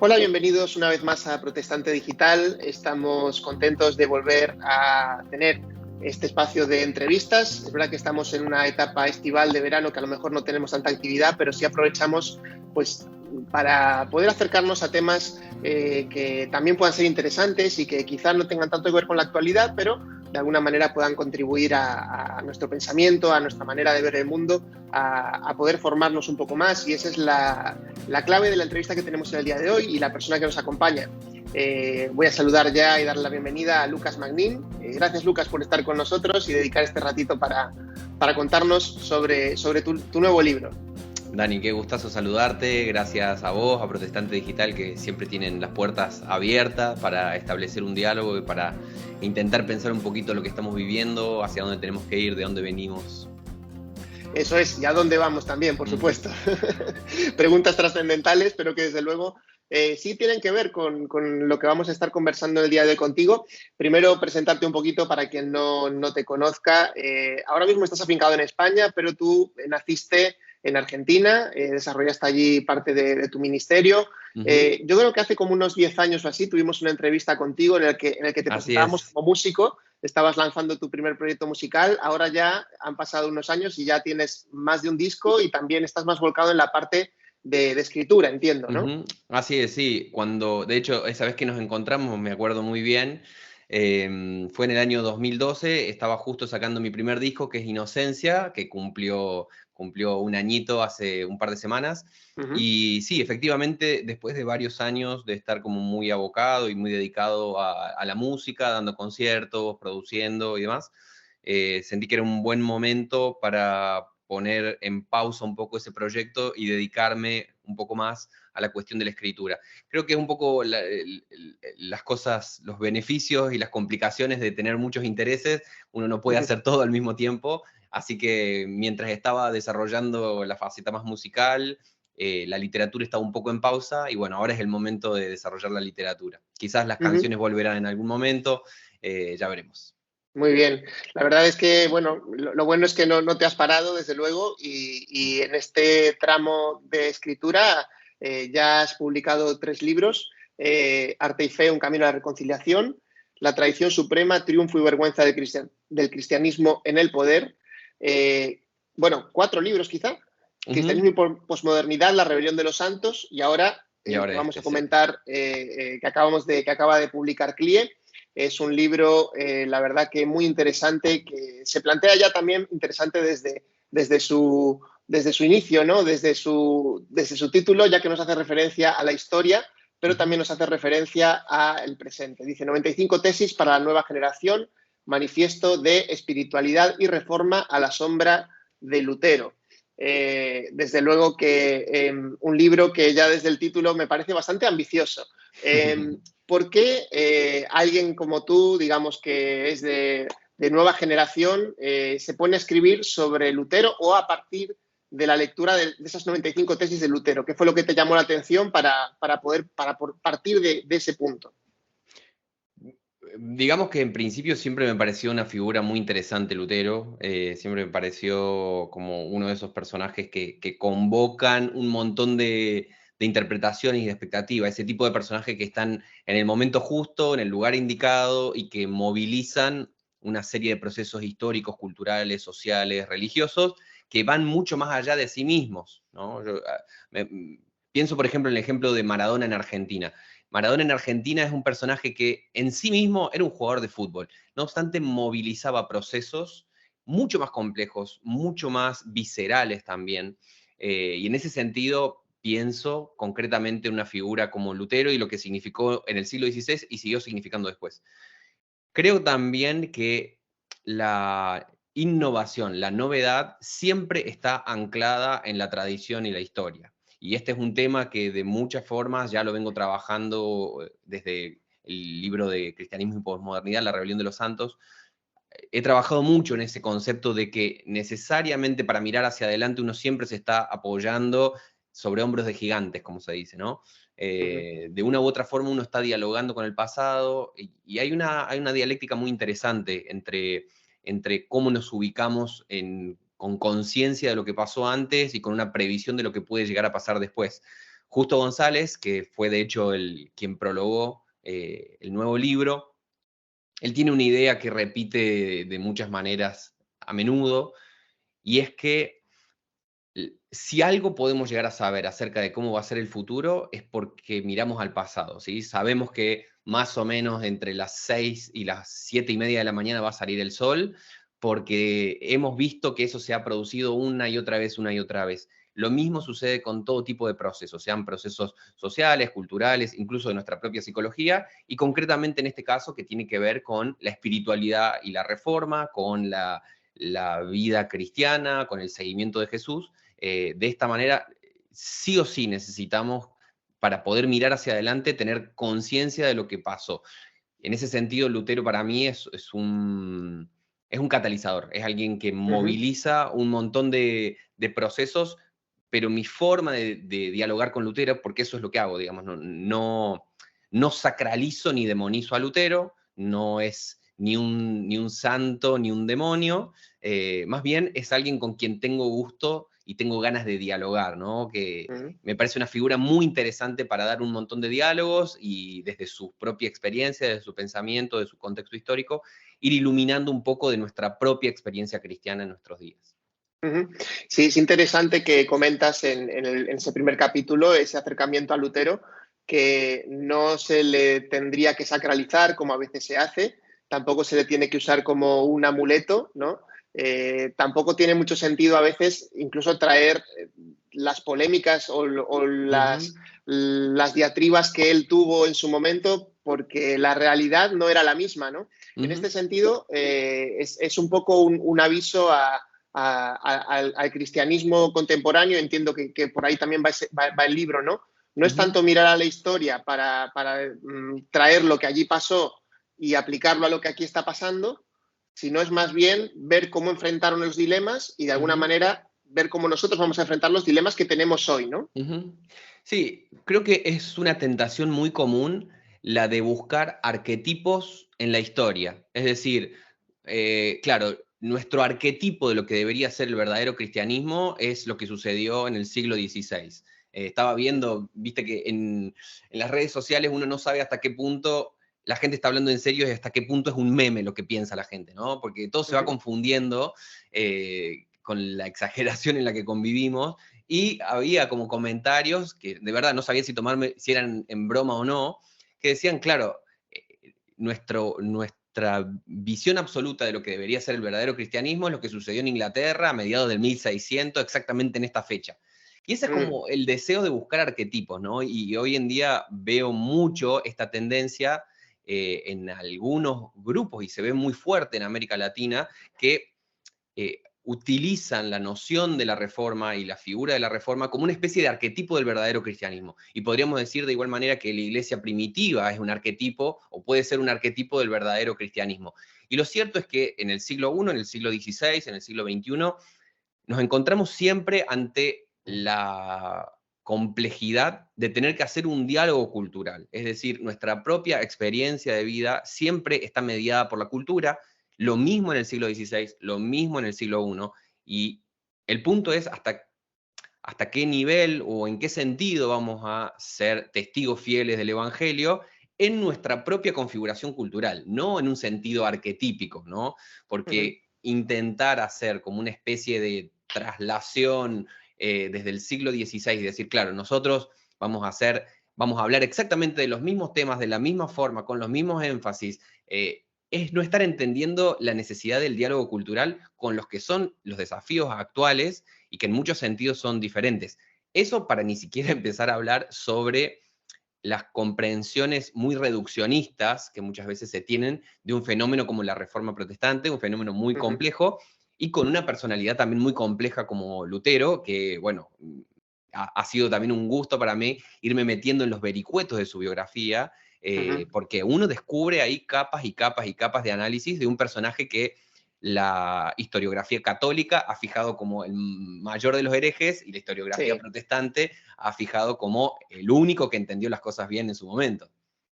Hola, bienvenidos una vez más a Protestante Digital. Estamos contentos de volver a tener este espacio de entrevistas. Es verdad que estamos en una etapa estival de verano que a lo mejor no tenemos tanta actividad, pero sí aprovechamos pues, para poder acercarnos a temas que también puedan ser interesantes y que quizás no tengan tanto que ver con la actualidad, pero de alguna manera puedan contribuir a nuestro pensamiento, a nuestra manera de ver el mundo, a poder formarnos un poco más, y esa es la clave de la entrevista que tenemos en el día de hoy y la persona que nos acompaña. Voy a saludar ya y darle la bienvenida a Lucas Magnin. Gracias, Lucas, por estar con nosotros y dedicar este ratito para contarnos sobre tu nuevo libro. Dani, qué gustazo saludarte, gracias a vos, a Protestante Digital, que siempre tienen las puertas abiertas para establecer un diálogo y para intentar pensar un poquito lo que estamos viviendo, hacia dónde tenemos que ir, de dónde venimos. Eso es, y a dónde vamos también, por supuesto. Preguntas trascendentales, pero que desde luego sí tienen que ver con lo que vamos a estar conversando el día de hoy contigo. Primero, presentarte un poquito para quien no te conozca. Ahora mismo estás afincado en España, pero tú naciste en Argentina, desarrollaste allí parte de tu ministerio. Yo creo que hace como unos 10 años o así tuvimos una entrevista contigo en el que te presentábamos como músico. Estabas lanzando tu primer proyecto musical. Ahora ya han pasado unos años y ya tienes más de un disco y también estás más volcado en la parte de escritura, entiendo, ¿no? Así es, sí. De hecho, esa vez que nos encontramos, me acuerdo muy bien, fue en el año 2012, estaba justo sacando mi primer disco, que es Inocencia, que cumplió un añito hace un par de semanas. Y sí, efectivamente, después de varios años de estar como muy abocado y muy dedicado a la música, dando conciertos, produciendo y demás, sentí que era un buen momento para poner en pausa un poco ese proyecto y dedicarme un poco más a la cuestión de la escritura. Creo que es un poco las cosas, los beneficios y las complicaciones de tener muchos intereses. Uno no puede hacer todo al mismo tiempo, así que mientras estaba desarrollando la faceta más musical, la literatura estaba un poco en pausa y bueno, ahora es el momento de desarrollar la literatura. Quizás las canciones volverán en algún momento, ya veremos. Muy bien. La verdad es que, bueno, lo bueno es que no te has parado, desde luego, y en este tramo de escritura ya has publicado 3 libros, Arte y Fe, un camino a la reconciliación, La traición suprema, triunfo y vergüenza del cristianismo en el poder. Bueno, 4 libros quizá, Cristianismo y posmodernidad, La rebelión de los santos, y ahora, que vamos a comentar, que acaba de publicar CLIE. Es un libro, la verdad, que muy interesante, que se plantea ya también interesante desde su inicio, ¿no? Desde su título, ya que nos hace referencia a la historia, pero también nos hace referencia al presente. Dice 95 tesis para la nueva generación, manifiesto de espiritualidad y reforma a la sombra de Lutero. Desde luego que un libro que ya desde el título me parece bastante ambicioso. ¿Por qué alguien como tú, digamos que es de nueva generación, se pone a escribir sobre Lutero o a partir de la lectura de esas 95 tesis de Lutero? ¿Qué fue lo que te llamó la atención para partir de ese punto? Digamos que en principio siempre me pareció una figura muy interesante Lutero, siempre me pareció como uno de esos personajes que convocan un montón de interpretaciones y de expectativas, ese tipo de personajes que están en el momento justo, en el lugar indicado y que movilizan una serie de procesos históricos, culturales, sociales, religiosos, que van mucho más allá de sí mismos, ¿no? Pienso, por ejemplo, en el ejemplo de Maradona en Argentina. Maradona en Argentina es un personaje que en sí mismo era un jugador de fútbol. No obstante, movilizaba procesos mucho más complejos, mucho más viscerales también. Y en ese sentido, pienso concretamente en una figura como Lutero y lo que significó en el siglo XVI y siguió significando después. Creo también que la innovación, la novedad, siempre está anclada en la tradición y la historia. Y este es un tema que de muchas formas ya lo vengo trabajando desde el libro de Cristianismo y Posmodernidad, La rebelión de los santos. He trabajado mucho en ese concepto de que necesariamente para mirar hacia adelante uno siempre se está apoyando sobre hombros de gigantes, como se dice, ¿no? De una u otra forma uno está dialogando con el pasado y hay una dialéctica muy interesante entre cómo nos ubicamos con conciencia de lo que pasó antes y con una previsión de lo que puede llegar a pasar después. Justo González, que fue de hecho quien prologó el nuevo libro, él tiene una idea que repite de muchas maneras a menudo, y es que si algo podemos llegar a saber acerca de cómo va a ser el futuro es porque miramos al pasado, ¿sí? Sabemos que más o menos entre las 6 y las 7:30 de la mañana va a salir el sol, porque hemos visto que eso se ha producido una y otra vez, una y otra vez. Lo mismo sucede con todo tipo de procesos, sean procesos sociales, culturales, incluso de nuestra propia psicología, y concretamente en este caso que tiene que ver con la espiritualidad y la reforma, con la vida cristiana, con el seguimiento de Jesús. De esta manera, sí o sí necesitamos, para poder mirar hacia adelante, tener conciencia de lo que pasó. En ese sentido, Lutero para mí es un catalizador, es alguien que Ujú, moviliza un montón de procesos, pero mi forma de dialogar con Lutero, porque eso es lo que hago, digamos, no sacralizo ni demonizo a Lutero, no es ni un santo ni un demonio, más bien es alguien con quien tengo gusto y tengo ganas de dialogar, ¿no? Que ujú. me parece una figura muy interesante para dar un montón de diálogos y desde su propia experiencia, desde su pensamiento, de su contexto histórico, ir iluminando un poco de nuestra propia experiencia cristiana en nuestros días. Ujú. Sí, es interesante que comentas en ese primer capítulo ese acercamiento a Lutero, que no se le tendría que sacralizar como a veces se hace, tampoco se le tiene que usar como un amuleto, ¿no? Tampoco tiene mucho sentido a veces incluso traer las polémicas o Ujú, las diatribas que él tuvo en su momento, porque la realidad no era la misma, ¿no? En este ujú, sentido, es un poco un aviso al cristianismo contemporáneo. Entiendo que por ahí también va el libro, ¿no? No es ujú, tanto mirar a la historia para traer lo que allí pasó y aplicarlo a lo que aquí está pasando, sino es más bien ver cómo enfrentaron los dilemas y de alguna ujú, manera ver cómo nosotros vamos a enfrentar los dilemas que tenemos hoy, ¿no? ujú. Sí, creo que es una tentación muy común la de buscar arquetipos en la historia. Es decir, claro, nuestro arquetipo de lo que debería ser el verdadero cristianismo es lo que sucedió en el siglo XVI. Estaba viendo, viste que en las redes sociales uno no sabe hasta qué punto la gente está hablando en serio y hasta qué punto es un meme lo que piensa la gente, ¿no? Porque todo se va Ujú, confundiendo con la exageración en la que convivimos, y había como comentarios que de verdad no sabía si eran en broma o no, que decían, claro, nuestra visión absoluta de lo que debería ser el verdadero cristianismo es lo que sucedió en Inglaterra a mediados del 1600, exactamente en esta fecha. Y ese es mm, como el deseo de buscar arquetipos, ¿no? Y hoy en día veo mucho esta tendencia en algunos grupos, y se ve muy fuerte en América Latina, que utilizan la noción de la reforma y la figura de la reforma como una especie de arquetipo del verdadero cristianismo. Y podríamos decir de igual manera que la iglesia primitiva es un arquetipo o puede ser un arquetipo del verdadero cristianismo. Y lo cierto es que en el siglo I, en el siglo XVI, en el siglo XXI, nos encontramos siempre ante la complejidad de tener que hacer un diálogo cultural. Es decir, nuestra propia experiencia de vida siempre está mediada por la cultura, lo mismo en el siglo XVI, lo mismo en el siglo I, y el punto es hasta qué nivel o en qué sentido vamos a ser testigos fieles del Evangelio en nuestra propia configuración cultural, no en un sentido arquetípico, ¿no? ujú, Porque intentar hacer como una especie de traslación desde el siglo XVI y decir, claro, nosotros vamos a hablar exactamente de los mismos temas, de la misma forma, con los mismos énfasis, es no estar entendiendo la necesidad del diálogo cultural con los que son los desafíos actuales y que en muchos sentidos son diferentes. Eso para ni siquiera empezar a hablar sobre las comprensiones muy reduccionistas que muchas veces se tienen de un fenómeno como la Reforma Protestante, un fenómeno muy ujú. complejo y con una personalidad también muy compleja como Lutero, que bueno, ha sido también un gusto para mí irme metiendo en los vericuetos de su biografía, Ujú. porque uno descubre ahí capas y capas y capas de análisis de un personaje que la historiografía católica ha fijado como el mayor de los herejes y la historiografía Sí, protestante ha fijado como el único que entendió las cosas bien en su momento.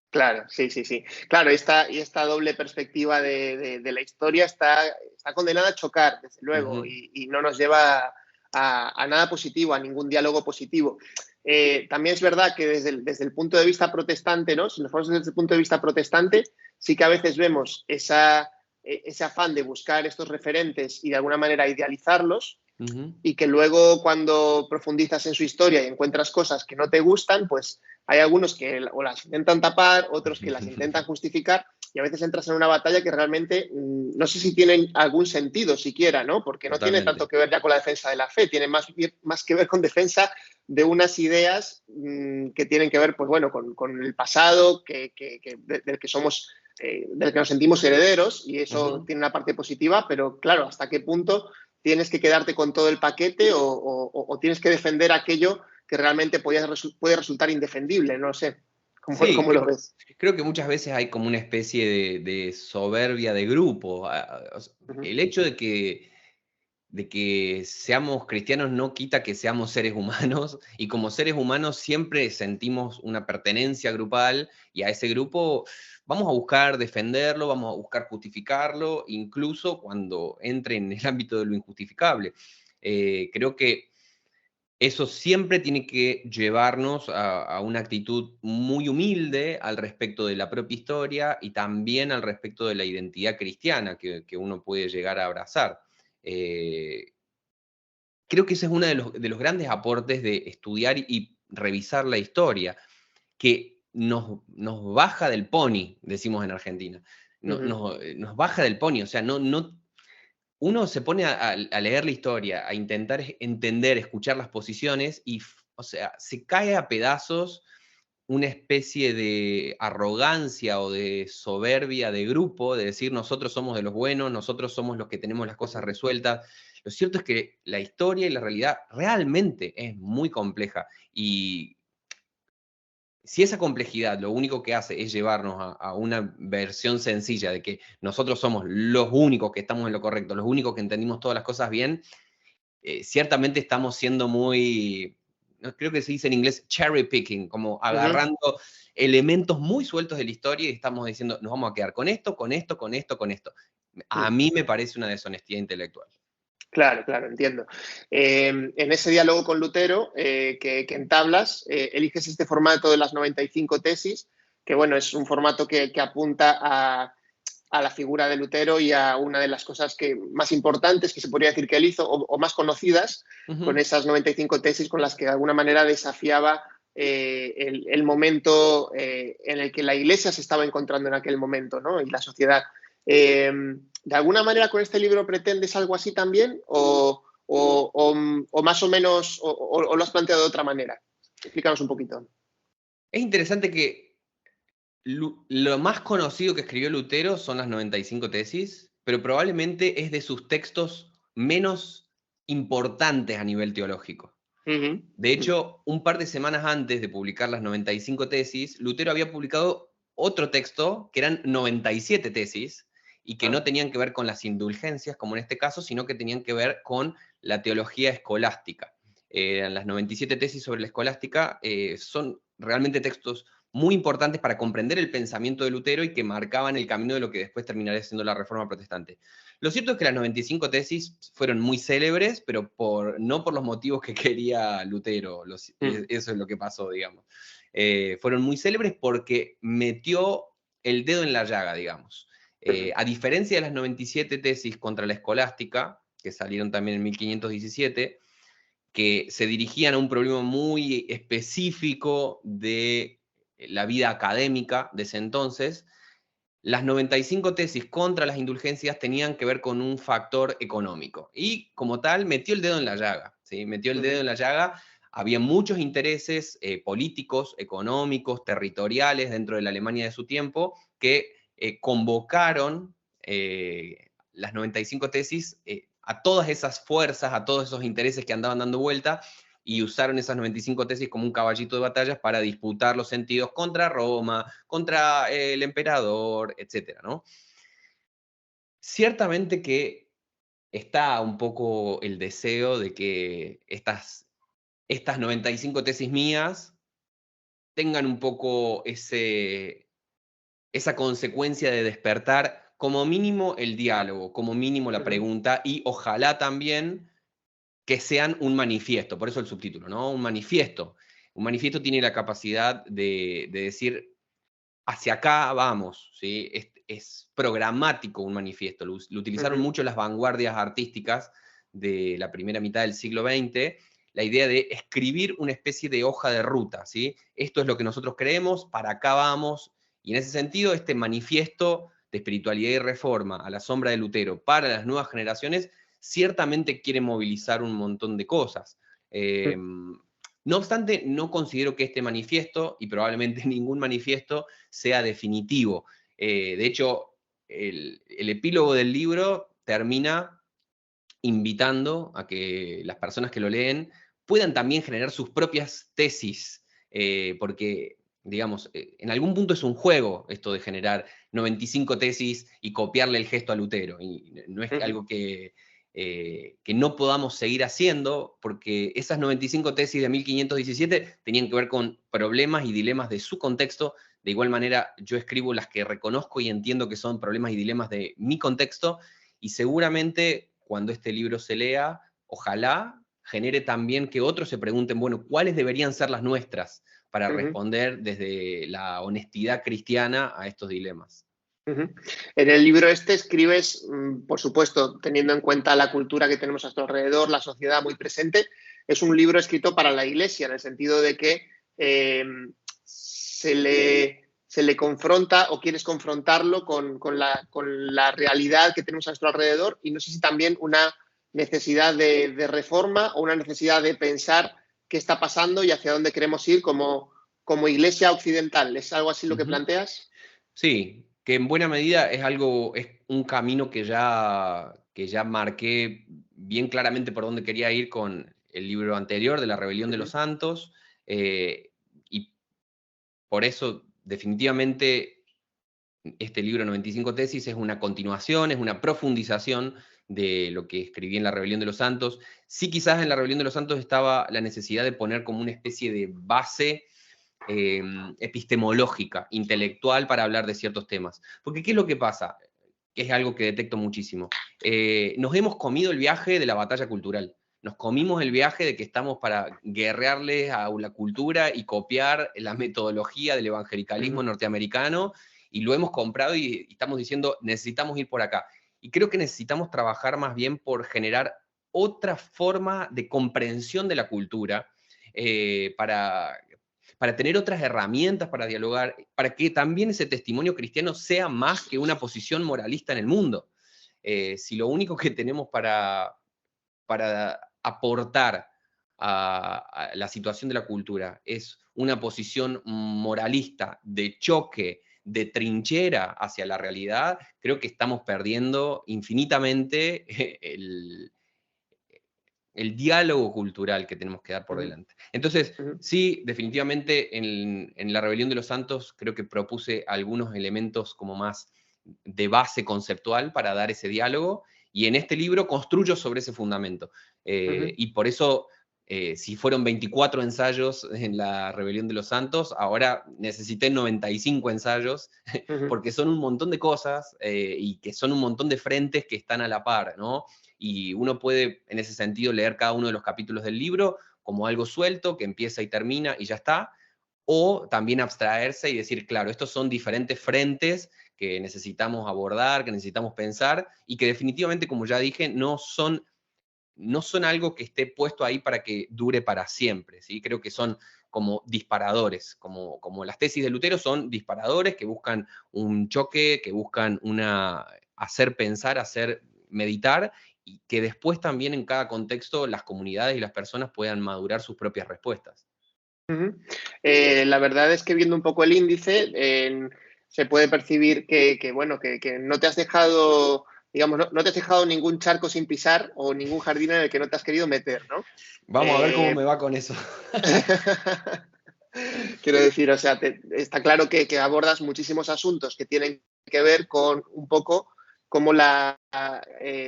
claro, sí, sí, sí. Claro, esta doble perspectiva de la historia está condenada a chocar, desde luego, Ujú, y no nos lleva a nada positivo, a ningún diálogo positivo. también es verdad que desde el punto de vista protestante, ¿no? Si nos ponemos desde el punto de vista protestante, sí que a veces vemos ese afán de buscar estos referentes y de alguna manera idealizarlos, y que luego cuando profundizas en su historia y encuentras cosas que no te gustan, pues hay algunos que o las intentan tapar, otros que las intentan justificar, y a veces entras en una batalla que realmente no sé si tienen algún sentido siquiera, ¿no? Porque no tiene tanto Totalmente. que ver ya con la defensa de la fe, tiene más que ver con defensa de unas ideas que tienen que ver, pues bueno, con el pasado, del que somos, del que nos sentimos herederos, y eso tiene una parte positiva, pero claro, ¿hasta qué punto tienes que quedarte con todo el paquete o tienes que defender aquello que realmente puede resultar indefendible? No sé, Sí, ¿cómo lo ves? creo que muchas veces hay como una especie de soberbia de grupo. Ujú, El hecho de que seamos cristianos no quita que seamos seres humanos, y como seres humanos siempre sentimos una pertenencia grupal, y a ese grupo vamos a buscar defenderlo, vamos a buscar justificarlo, incluso cuando entre en el ámbito de lo injustificable. Creo que eso siempre tiene que llevarnos a una actitud muy humilde al respecto de la propia historia, y también al respecto de la identidad cristiana que uno puede llegar a abrazar. Eh, Creo que ese es uno de los grandes aportes de estudiar y revisar la historia, que nos baja del pony, decimos en Argentina. ujú, Nos baja del pony, o sea, uno se pone a leer la historia, a intentar entender, escuchar las posiciones, y, o sea, se cae a pedazos una especie de arrogancia o de soberbia de grupo, de decir nosotros somos de los buenos, nosotros somos los que tenemos las cosas ujú. resueltas. Lo cierto es que la historia y la realidad realmente es muy compleja, y si esa complejidad lo único que hace es llevarnos a una versión sencilla de que nosotros somos los únicos que estamos en lo correcto, los únicos que entendimos todas las cosas bien, ciertamente estamos siendo muy, no, creo que se dice en inglés cherry picking, como Ujú, agarrando elementos muy sueltos de la historia y estamos diciendo, nos vamos a quedar con esto, con esto, con esto, con esto. A ujú. mí me parece una deshonestidad intelectual. Claro, claro, entiendo. En ese diálogo con Lutero que entablas, eliges este formato de las 95 tesis, que bueno, es un formato que apunta a la figura de Lutero y a una de las cosas más importantes que se podría decir que él hizo, o más conocidas, con Ujú. esas 95 tesis con las que de alguna manera desafiaba el momento en el que la Iglesia se estaba encontrando en aquel momento, ¿no? Y la sociedad. ¿De alguna manera con este libro pretendes algo así también? ¿O más o menos, o lo has planteado de otra manera? Explícanos un poquito. Es interesante que lo más conocido que escribió Lutero son las 95 tesis, pero probablemente es de sus textos menos importantes a nivel teológico. Ujú, De hecho, un par de semanas antes de publicar las 95 tesis, Lutero había publicado otro texto que eran 97 tesis, y que ah, no tenían que ver con las indulgencias, como en este caso, sino que tenían que ver con la teología escolástica. Las 97 tesis sobre la escolástica son realmente textos muy importantes para comprender el pensamiento de Lutero, y que marcaban el camino de lo que después terminaría siendo la Reforma Protestante. Lo cierto es que las 95 tesis fueron muy célebres, pero no por los motivos que quería Lutero. mm, Eso es lo que pasó, digamos. Fueron muy célebres porque metió el dedo en la llaga, digamos. ujú, A diferencia de las 97 tesis contra la escolástica, que salieron también en 1517, que se dirigían a un problema muy específico de la vida académica de ese entonces, las 95 tesis contra las indulgencias tenían que ver con un factor económico. Y como tal, metió el dedo en la llaga. ¿Sí? Metió el dedo ujú, en la llaga. Había muchos intereses políticos, económicos, territoriales dentro de la Alemania de su tiempo, que convocaron las 95 tesis a todas esas fuerzas, a todos esos intereses que andaban dando vuelta, y usaron esas 95 tesis como un caballito de batallas para disputar los sentidos contra Roma, contra el emperador, etcétera, ¿no? Ciertamente que está un poco el deseo de que estas 95 tesis mías tengan un poco esa consecuencia de despertar como mínimo el diálogo, como mínimo la ujú. pregunta, y ojalá también que sean un manifiesto, por eso el subtítulo, ¿no? Un manifiesto. Un manifiesto tiene la capacidad de decir, hacia acá vamos, ¿sí? Es programático un manifiesto. Lo utilizaron mucho las vanguardias artísticas de la primera mitad del siglo XX, la idea de escribir una especie de hoja de ruta, ¿sí? Esto es lo que nosotros creemos, para acá vamos, y en ese sentido este manifiesto de espiritualidad y reforma a la sombra de Lutero para las nuevas generaciones ciertamente quiere movilizar un montón de cosas. No obstante, no considero que este manifiesto, y probablemente ningún manifiesto, sea definitivo. De hecho, el epílogo del libro termina invitando a que las personas que lo leen puedan también generar sus propias tesis, porque, digamos, en algún punto es un juego esto de generar 95 tesis y copiarle el gesto a Lutero, y no es algo que no podamos seguir haciendo, porque esas 95 tesis de 1517 tenían que ver con problemas y dilemas de su contexto. De igual manera, yo escribo las que reconozco y entiendo que son problemas y dilemas de mi contexto, y seguramente cuando este libro se lea, ojalá genere también que otros se pregunten, bueno, ¿cuáles deberían ser las nuestras para responder desde la honestidad cristiana a estos dilemas? En el libro este escribes, por supuesto, teniendo en cuenta la cultura que tenemos a nuestro alrededor, la sociedad muy presente, es un libro escrito para la Iglesia, en el sentido de que se le confronta o quieres confrontarlo con la realidad que tenemos a nuestro alrededor, y no sé si también una necesidad de reforma o una necesidad de pensar qué está pasando y hacia dónde queremos ir como Iglesia occidental. ¿Es algo así lo que planteas? Sí, que en buena medida es un camino que ya marqué bien claramente por dónde quería ir con el libro anterior de La Rebelión de los Santos, y por eso definitivamente este libro 95 tesis es una continuación, es una profundización de lo que escribí en La Rebelión de los Santos. Sí, quizás en La Rebelión de los Santos estaba la necesidad de poner como una especie de base epistemológica, intelectual, para hablar de ciertos temas. Porque ¿qué es lo que pasa? Que es algo que detecto muchísimo. Nos hemos comido el viaje de la batalla cultural. Nos comimos el viaje de que estamos para guerrearles a la cultura y copiar la metodología del evangelicalismo norteamericano, y lo hemos comprado y estamos diciendo, necesitamos ir por acá. Y creo que necesitamos trabajar más bien por generar otra forma de comprensión de la cultura, para tener otras herramientas para dialogar, para que también ese testimonio cristiano sea más que una posición moralista en el mundo. Si lo único que tenemos para aportar a la situación de la cultura es una posición moralista, de choque, de trinchera hacia la realidad, creo que estamos perdiendo infinitamente el diálogo cultural que tenemos que dar por delante. Entonces, sí, definitivamente en La Rebelión de los Santos creo que propuse algunos elementos como más de base conceptual para dar ese diálogo, y en este libro construyo sobre ese fundamento. Y por eso, si fueron 24 ensayos en La Rebelión de los Santos, ahora necesité 95 ensayos, porque son un montón de cosas, y que son un montón de frentes que están a la par, ¿no? Y uno puede, en ese sentido, leer cada uno de los capítulos del libro como algo suelto, que empieza y termina y ya está, o también abstraerse y decir, claro, estos son diferentes frentes que necesitamos abordar, que necesitamos pensar, y que definitivamente, como ya dije, no son algo que esté puesto ahí para que dure para siempre, ¿sí? Creo que son como disparadores, como las tesis de Lutero son disparadores que buscan un choque, que buscan hacer pensar, hacer meditar, y que después también en cada contexto las comunidades y las personas puedan madurar sus propias respuestas. La verdad es que viendo un poco el índice, se puede percibir que no te has dejado, digamos, no te has dejado ningún charco sin pisar o ningún jardín en el que no te has querido meter, ¿no? Vamos a ver cómo me va con eso. Quiero decir, o sea, está claro que abordas muchísimos asuntos que tienen que ver con un poco cómo de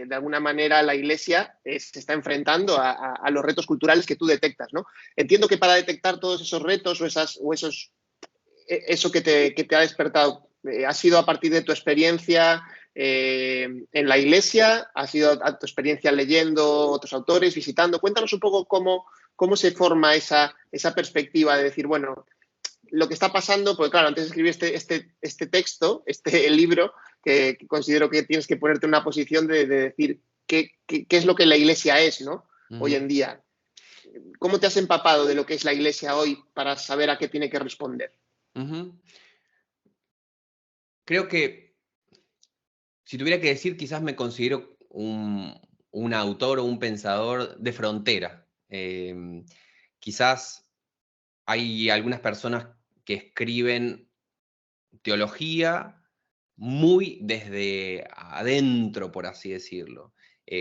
alguna manera la Iglesia se está enfrentando a los retos culturales que tú detectas, ¿no? Entiendo que para detectar todos esos retos eso que te ha despertado, ¿ha sido a partir de tu experiencia en la Iglesia? ¿Ha sido a tu experiencia leyendo otros autores, visitando? Cuéntanos un poco cómo se forma esa perspectiva de decir, bueno, lo que está pasando, porque claro, antes de escribir este texto, este libro, que considero que tienes que ponerte en una posición de decir qué es lo que la Iglesia es, ¿no? Hoy Ujú, en día. ¿Cómo te has empapado de lo que es la Iglesia hoy para saber a qué tiene que responder? ujú. Creo que si tuviera que decir, quizás me considero un autor o un pensador de frontera. Quizás hay algunas personas que escriben teología muy desde adentro, por así decirlo,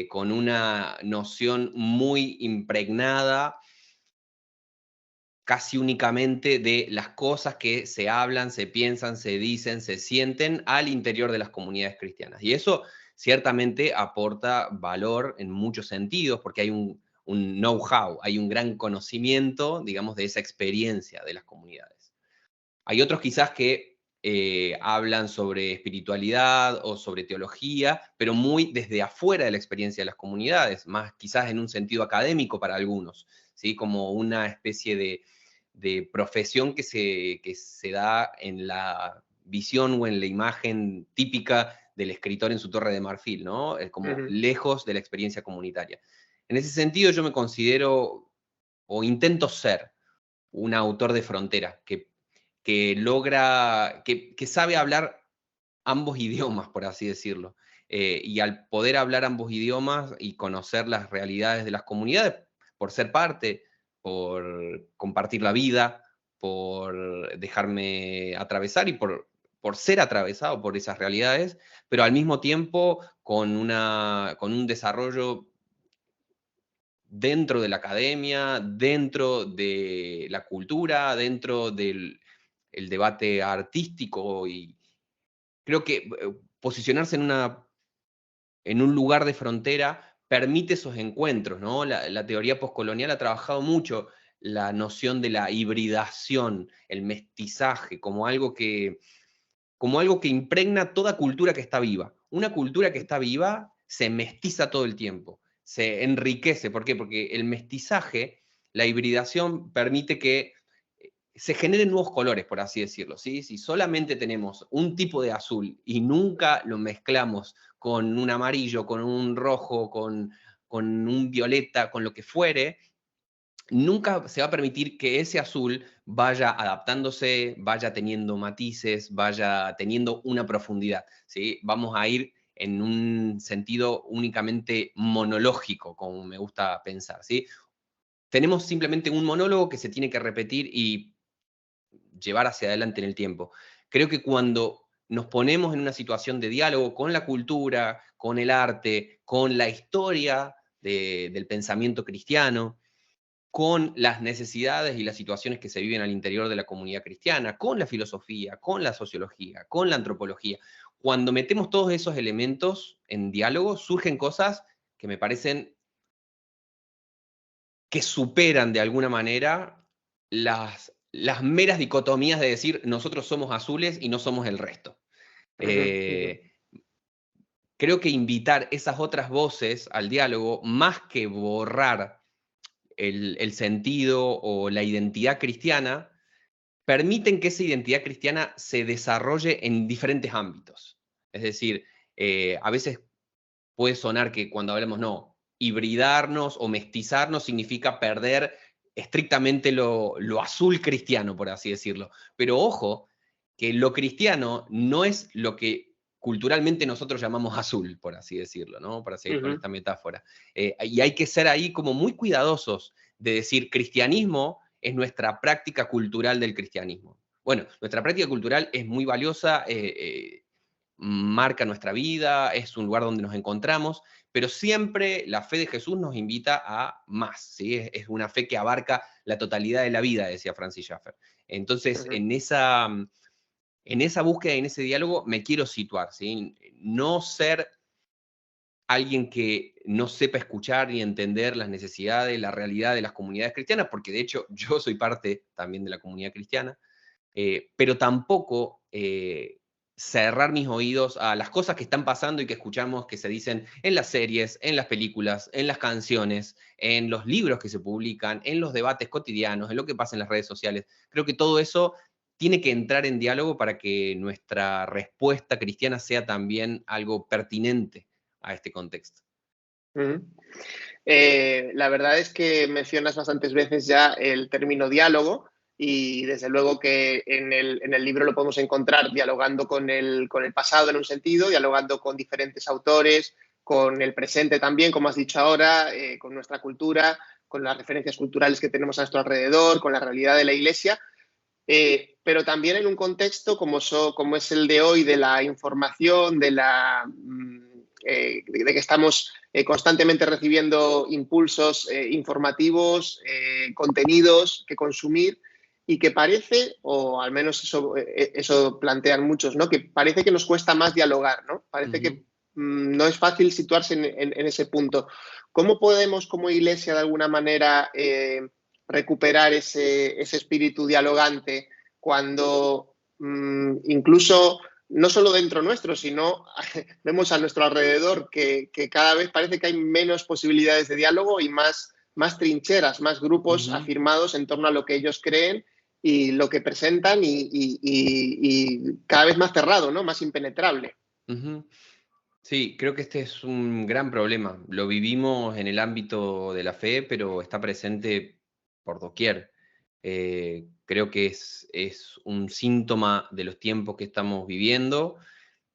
con una noción muy impregnada casi únicamente de las cosas que se hablan, se piensan, se dicen, se sienten al interior de las comunidades cristianas. Y eso ciertamente aporta valor en muchos sentidos, porque hay un know-how, hay un gran conocimiento, digamos, de esa experiencia de las comunidades. Hay otros quizás que hablan sobre espiritualidad o sobre teología, pero muy desde afuera de la experiencia de las comunidades, más quizás en un sentido académico para algunos, ¿sí? Como una especie de profesión que se da en la visión o en la imagen típica del escritor en su torre de marfil, ¿no? Como Ujú. lejos de la experiencia comunitaria. En ese sentido yo me considero o intento ser un autor de frontera, que logra, que sabe hablar ambos idiomas, por así decirlo. Y al poder hablar ambos idiomas y conocer las realidades de las comunidades, por ser parte, por compartir la vida, por dejarme atravesar y por ser atravesado por esas realidades, pero al mismo tiempo con un desarrollo dentro de la academia, dentro de la cultura, dentro del el debate artístico y creo que posicionarse en un lugar de frontera permite esos encuentros, ¿no? La teoría postcolonial ha trabajado mucho la noción de la hibridación, el mestizaje, como algo que impregna toda cultura que está viva. Una cultura que está viva se mestiza todo el tiempo, se enriquece. ¿Por qué? Porque el mestizaje, la hibridación, permite que se generen nuevos colores, por así decirlo. ¿Sí? Si solamente tenemos un tipo de azul y nunca lo mezclamos con un amarillo, con un rojo, con un violeta, con lo que fuere, nunca se va a permitir que ese azul vaya adaptándose, vaya teniendo matices, vaya teniendo una profundidad, ¿sí? Vamos a ir en un sentido únicamente monológico, como me gusta pensar, ¿sí? Tenemos simplemente un monólogo que se tiene que repetir y llevar hacia adelante en el tiempo. Creo que cuando nos ponemos en una situación de diálogo con la cultura, con el arte, con la historia del pensamiento cristiano, con las necesidades y las situaciones que se viven al interior de la comunidad cristiana, con la filosofía, con la sociología, con la antropología. Cuando metemos todos esos elementos en diálogo, surgen cosas que me parecen que superan de alguna manera las meras dicotomías de decir nosotros somos azules y no somos el resto. Ujú, ujú. Eh, Creo que invitar esas otras voces al diálogo, más que borrar el sentido o la identidad cristiana, permiten que esa identidad cristiana se desarrolle en diferentes ámbitos. Es decir, a veces puede sonar que cuando hablamos, no, hibridarnos o mestizarnos significa perder estrictamente lo azul cristiano, por así decirlo. Pero ojo, que lo cristiano no es lo que culturalmente nosotros llamamos azul, por así decirlo, ¿no? Para seguir con Ujú. esta metáfora. Y hay que ser ahí como muy cuidadosos de decir, cristianismo es nuestra práctica cultural del cristianismo. Bueno, nuestra práctica cultural es muy valiosa, marca nuestra vida, es un lugar donde nos encontramos, pero siempre la fe de Jesús nos invita a más, ¿sí? Es una fe que abarca la totalidad de la vida, decía Francis Schaeffer. Entonces, Ujú. en esa búsqueda y en ese diálogo me quiero situar, ¿sí? No ser alguien que no sepa escuchar ni entender las necesidades, la realidad de las comunidades cristianas, porque de hecho yo soy parte también de la comunidad cristiana, pero tampoco cerrar mis oídos a las cosas que están pasando y que escuchamos que se dicen en las series, en las películas, en las canciones, en los libros que se publican, en los debates cotidianos, en lo que pasa en las redes sociales. Creo que todo eso tiene que entrar en diálogo para que nuestra respuesta cristiana sea también algo pertinente a este contexto. Ujú. La verdad es que mencionas bastantes veces ya el término diálogo y desde luego que en el libro lo podemos encontrar dialogando con el pasado en un sentido, dialogando con diferentes autores, con el presente también, como has dicho ahora, con nuestra cultura, con las referencias culturales que tenemos a nuestro alrededor, con la realidad de la Iglesia, pero también en un contexto como es el de hoy, de la información, de que estamos constantemente recibiendo impulsos informativos, contenidos que consumir y que parece, o al menos eso plantean muchos, ¿no? Que parece que nos cuesta más dialogar, ¿no? Parece que no es fácil situarse en ese punto. ¿Cómo podemos como iglesia de alguna manera recuperar ese espíritu dialogante cuando incluso no solo dentro nuestro, sino vemos a nuestro alrededor que cada vez parece que hay menos posibilidades de diálogo y más trincheras, más grupos Ujú. afirmados en torno a lo que ellos creen y lo que presentan y cada vez más cerrado, ¿no? Más impenetrable. Ujú. Sí, creo que este es un gran problema. Lo vivimos en el ámbito de la fe, pero está presente por doquier. Creo que es un síntoma de los tiempos que estamos viviendo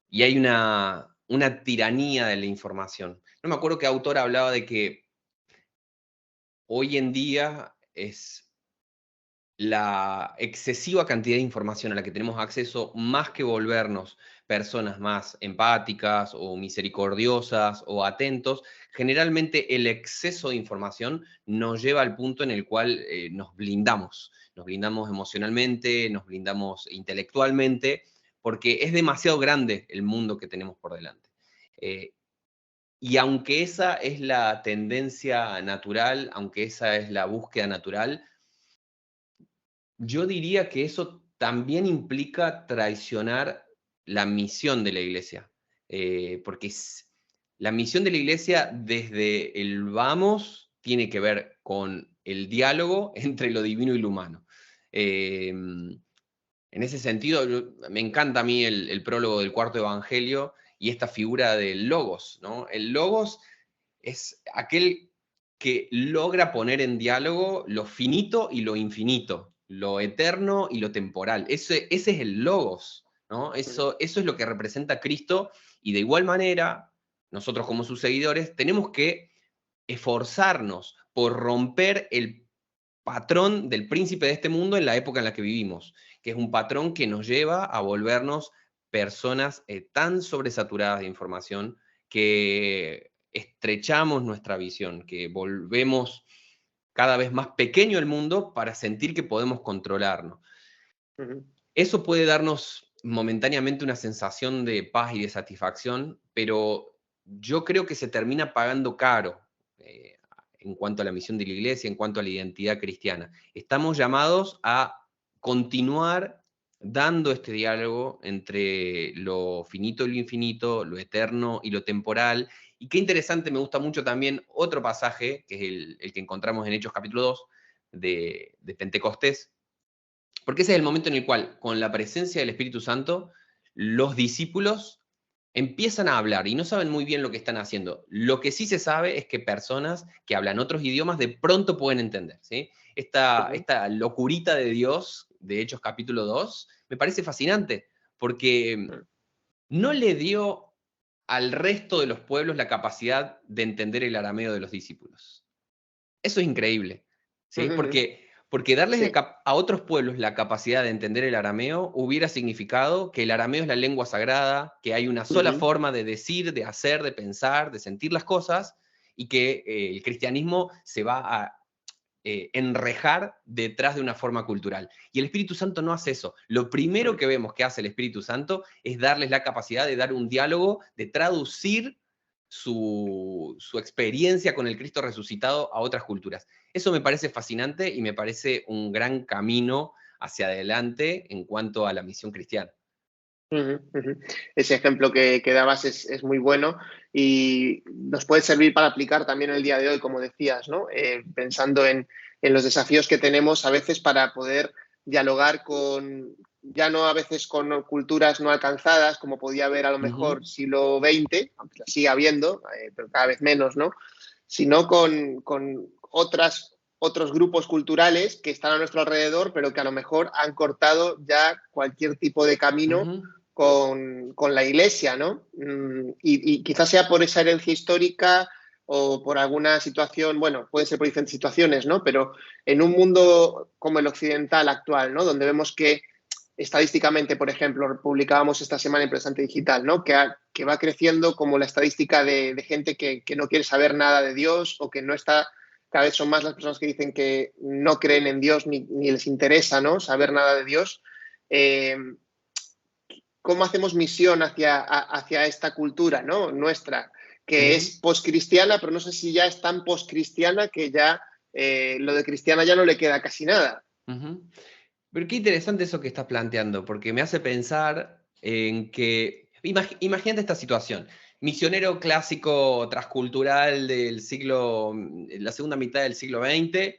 y hay una tiranía de la información. No me acuerdo qué autor hablaba de que hoy en día es la excesiva cantidad de información a la que tenemos acceso, más que volvernos personas más empáticas o misericordiosas o atentos, generalmente el exceso de información nos lleva al punto en el cual nos blindamos emocionalmente, nos blindamos intelectualmente, porque es demasiado grande el mundo que tenemos por delante. Eh, y aunque esa es la tendencia natural, aunque esa es la búsqueda natural, yo diría que eso también implica traicionar la misión de la iglesia, porque la misión de la iglesia desde el vamos tiene que ver con el diálogo entre lo divino y lo humano. En ese sentido, me encanta a mí el prólogo del cuarto evangelio y esta figura del logos, ¿no? El logos es aquel que logra poner en diálogo lo finito y lo infinito, lo eterno y lo temporal. Ese es el logos, ¿no? Eso es lo que representa Cristo y de igual manera, nosotros como sus seguidores tenemos que esforzarnos por romper el patrón del príncipe de este mundo en la época en la que vivimos, que es un patrón que nos lleva a volvernos personas tan sobresaturadas de información que estrechamos nuestra visión, que volvemos cada vez más pequeño el mundo para sentir que podemos controlarnos. Ujú. Eso puede darnos momentáneamente una sensación de paz y de satisfacción, pero yo creo que se termina pagando caro en cuanto a la misión de la iglesia, en cuanto a la identidad cristiana. Estamos llamados a continuar dando este diálogo entre lo finito y lo infinito, lo eterno y lo temporal. Y qué interesante, me gusta mucho también otro pasaje, que es el que encontramos en Hechos capítulo 2 de Pentecostés, porque ese es el momento en el cual, con la presencia del Espíritu Santo, los discípulos empiezan a hablar y no saben muy bien lo que están haciendo. Lo que sí se sabe es que personas que hablan otros idiomas de pronto pueden entender, ¿sí? Ujú. Esta locurita de Dios, de Hechos capítulo 2, me parece fascinante, porque Ujú. no le dio al resto de los pueblos la capacidad de entender el arameo de los discípulos. Eso es increíble, ¿sí? Ujú. Porque darles Sí. a otros pueblos la capacidad de entender el arameo hubiera significado que el arameo es la lengua sagrada, que hay una sola Ujú. forma de decir, de hacer, de pensar, de sentir las cosas, y que el cristianismo se va a enrejar detrás de una forma cultural. Y el Espíritu Santo no hace eso. Lo primero Ujú. que vemos que hace el Espíritu Santo es darles la capacidad de dar un diálogo, de traducir su experiencia con el Cristo resucitado a otras culturas. Eso me parece fascinante y me parece un gran camino hacia adelante en cuanto a la misión cristiana. Ujú, ujú. Ese ejemplo que dabas es muy bueno y nos puede servir para aplicar también el día de hoy, como decías, ¿no? Pensando en los desafíos que tenemos a veces para poder dialogar con, ya no a veces con culturas no alcanzadas, como podía haber a lo Ujú, mejor siglo XX, aunque la siga habiendo, pero cada vez menos, ¿no? Sino con otros grupos culturales que están a nuestro alrededor, pero que a lo mejor han cortado ya cualquier tipo de camino ujú, con la iglesia, ¿no? Y quizás sea por esa herencia histórica o por alguna situación, bueno, puede ser por diferentes situaciones, ¿no? Pero en un mundo como el occidental actual, ¿no? Donde vemos que estadísticamente, por ejemplo, publicábamos esta semana en Presente Digital, ¿no? Que va creciendo como la estadística de gente que no quiere saber nada de Dios o que no está, cada vez son más las personas que dicen que no creen en Dios ni les interesa, ¿no? Saber nada de Dios. Eh, ¿Cómo hacemos misión hacia esta cultura, ¿no? Nuestra, que ujú, es postcristiana, pero no sé si ya es tan postcristiana que ya lo de cristiana ya no le queda casi nada. ujú. Pero qué interesante eso que estás planteando, porque me hace pensar en que, imagínate esta situación, misionero clásico transcultural del siglo, la segunda mitad del siglo XX,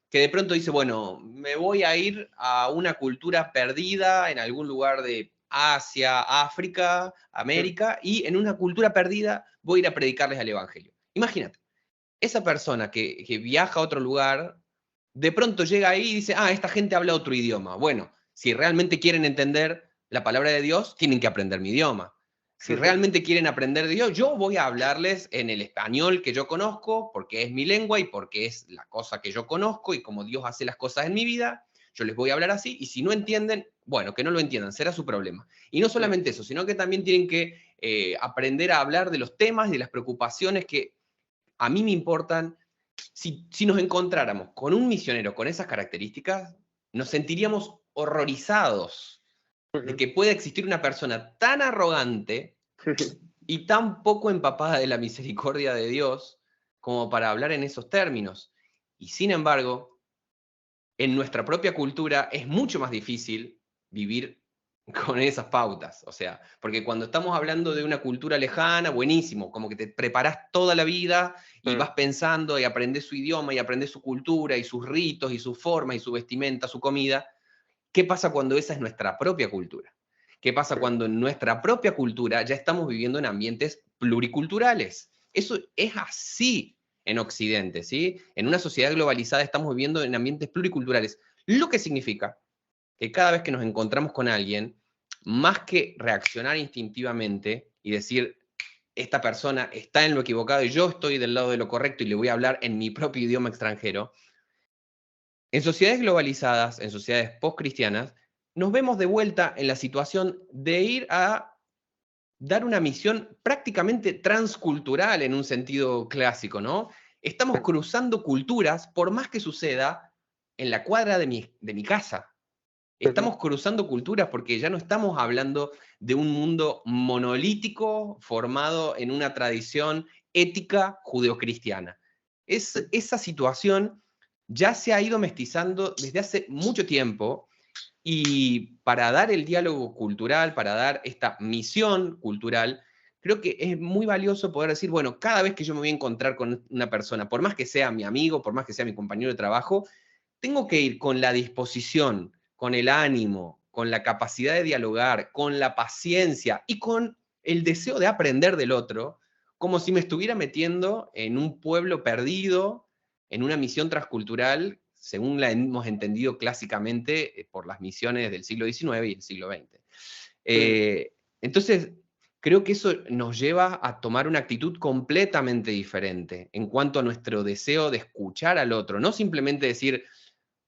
que de pronto dice, bueno, me voy a ir a una cultura perdida en algún lugar de Asia, África, América, y en una cultura perdida voy a ir a predicarles el Evangelio. Imagínate, esa persona que viaja a otro lugar, de pronto llega ahí y dice, ah, esta gente habla otro idioma. Bueno, si realmente quieren entender la palabra de Dios, tienen que aprender mi idioma. Si realmente quieren aprender de Dios, yo voy a hablarles en el español que yo conozco, porque es mi lengua y porque es la cosa que yo conozco y como Dios hace las cosas en mi vida, yo les voy a hablar así y si no entienden, bueno, que no lo entiendan, será su problema. Y no solamente eso, sino que también tienen que aprender a hablar de los temas y de las preocupaciones que a mí me importan. Si nos encontráramos con un misionero con esas características, nos sentiríamos horrorizados de que pueda existir una persona tan arrogante y tan poco empapada de la misericordia de Dios como para hablar en esos términos. Y sin embargo, en nuestra propia cultura es mucho más difícil vivir con esas pautas. O sea, porque cuando estamos hablando de una cultura lejana, buenísimo, como que te preparas toda la vida y vas pensando y aprendes su idioma y aprendes su cultura y sus ritos y su forma y su vestimenta, su comida. ¿Qué pasa cuando esa es nuestra propia cultura? ¿Qué pasa cuando en nuestra propia cultura ya estamos viviendo en ambientes pluriculturales? Eso es así en Occidente, ¿sí? En una sociedad globalizada estamos viviendo en ambientes pluriculturales, lo que significa que cada vez que nos encontramos con alguien, más que reaccionar instintivamente y decir, esta persona está en lo equivocado y yo estoy del lado de lo correcto y le voy a hablar en mi propio idioma extranjero, en sociedades globalizadas, en sociedades postcristianas, nos vemos de vuelta en la situación de ir a dar una misión prácticamente transcultural en un sentido clásico, ¿no? Estamos cruzando culturas, por más que suceda en la cuadra de mi casa. Estamos cruzando culturas porque ya no estamos hablando de un mundo monolítico formado en una tradición ética judeocristiana. Esa situación ya se ha ido mestizando desde hace mucho tiempo y para dar el diálogo cultural, para dar esta misión cultural, creo que es muy valioso poder decir, bueno, cada vez que yo me voy a encontrar con una persona, por más que sea mi amigo, por más que sea mi compañero de trabajo, tengo que ir con la disposición, con el ánimo, con la capacidad de dialogar, con la paciencia y con el deseo de aprender del otro, como si me estuviera metiendo en un pueblo perdido, en una misión transcultural, según la hemos entendido clásicamente por las misiones del siglo XIX y el siglo XX. Entonces, creo que eso nos lleva a tomar una actitud completamente diferente en cuanto a nuestro deseo de escuchar al otro, no simplemente decir,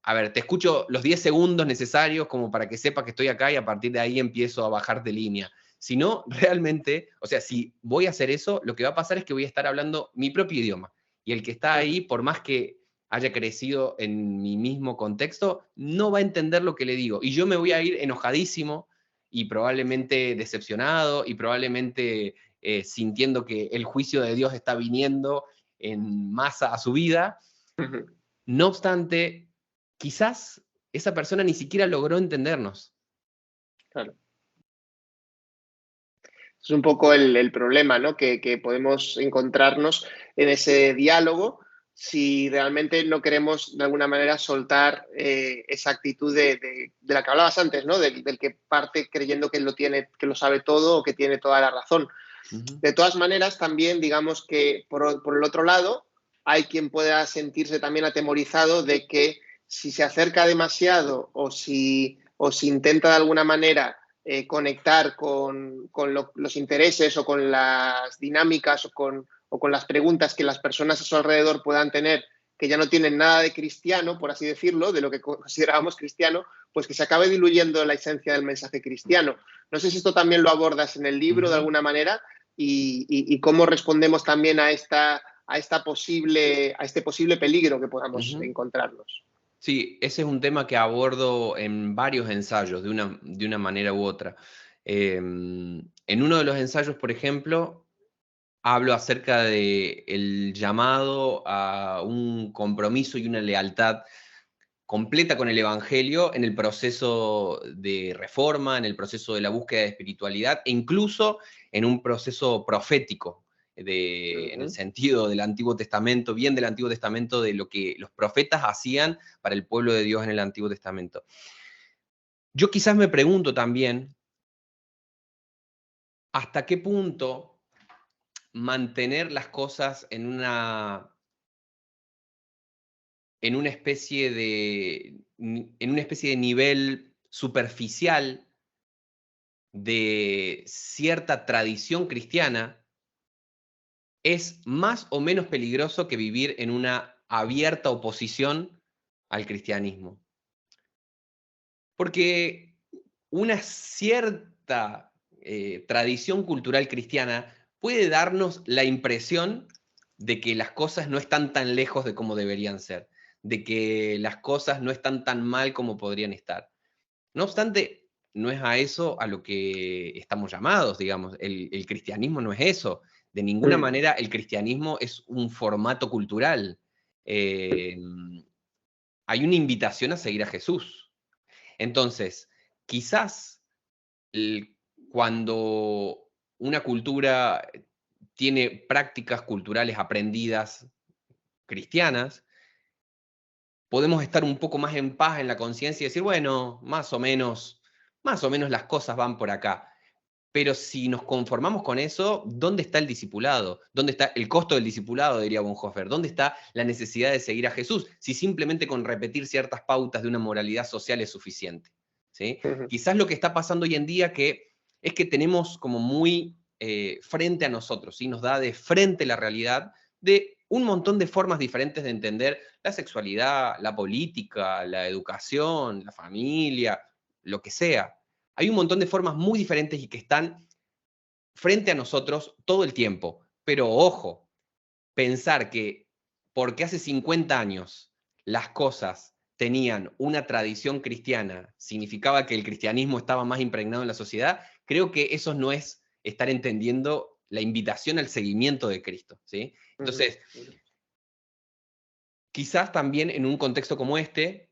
a ver, te escucho los 10 segundos necesarios como para que sepa que estoy acá y a partir de ahí empiezo a bajar de línea. Sino realmente, o sea, si voy a hacer eso, lo que va a pasar es que voy a estar hablando mi propio idioma. Y el que está ahí, por más que haya crecido en mi mismo contexto, no va a entender lo que le digo. Y yo me voy a ir enojadísimo y probablemente decepcionado y probablemente sintiendo que el juicio de Dios está viniendo en masa a su vida. No obstante, quizás esa persona ni siquiera logró entendernos. Claro. Es un poco el problema, ¿no? Que podemos encontrarnos en ese diálogo si realmente no queremos de alguna manera soltar esa actitud de la que hablabas antes, ¿no? Del que parte creyendo que lo tiene, que lo sabe todo o que tiene toda la razón. Ujú. De todas maneras, también digamos que por el otro lado hay quien pueda sentirse también atemorizado de que si se acerca demasiado o si intenta de alguna manera conectar con los intereses o con las dinámicas o con las preguntas que las personas a su alrededor puedan tener, que ya no tienen nada de cristiano, por así decirlo, de lo que considerábamos cristiano, pues que se acabe diluyendo la esencia del mensaje cristiano. No sé si esto también lo abordas en el libro de Ujú. alguna manera y cómo respondemos también a este posible peligro que podamos Ujú. encontrarnos. Sí, ese es un tema que abordo en varios ensayos, de una manera u otra. En uno de los ensayos, por ejemplo, hablo acerca de el llamado a un compromiso y una lealtad completa con el Evangelio en el proceso de reforma, en el proceso de la búsqueda de espiritualidad e incluso en un proceso profético, en el Uh-huh. sentido del Antiguo Testamento, bien del Antiguo Testamento, de lo que los profetas hacían para el pueblo de Dios en el Antiguo Testamento. Yo quizás me pregunto también, ¿hasta qué punto mantener las cosas en una especie en una especie de nivel superficial de cierta tradición cristiana es más o menos peligroso que vivir en una abierta oposición al cristianismo? Porque una cierta tradición cultural cristiana puede darnos la impresión de que las cosas no están tan lejos de como deberían ser, de que las cosas no están tan mal como podrían estar. No obstante, no es a eso a lo que estamos llamados, digamos. El cristianismo no es eso. De ninguna Mm. manera el cristianismo es un formato cultural. Eh, Hay una invitación a seguir a Jesús. Entonces, quizás cuando una cultura tiene prácticas culturales aprendidas cristianas, podemos estar un poco más en paz en la conciencia y decir, bueno, más o menos las cosas van por acá. Pero si nos conformamos con eso, ¿dónde está el discipulado? ¿Dónde está el costo del discipulado, diría Bonhoeffer? ¿Dónde está la necesidad de seguir a Jesús? Si simplemente con repetir ciertas pautas de una moralidad social es suficiente. ¿Sí? Uh-huh. Quizás lo que está pasando hoy en día es que tenemos como muy frente a nosotros, ¿sí? Nos da de frente la realidad de un montón de formas diferentes de entender la sexualidad, la política, la educación, la familia, lo que sea. Hay un montón de formas muy diferentes y que están frente a nosotros todo el tiempo. Pero ojo, pensar que porque hace 50 años las cosas tenían una tradición cristiana, significaba que el cristianismo estaba más impregnado en la sociedad, creo que eso no es estar entendiendo la invitación al seguimiento de Cristo, ¿sí? Uh-huh. Entonces, quizás también en un contexto como este,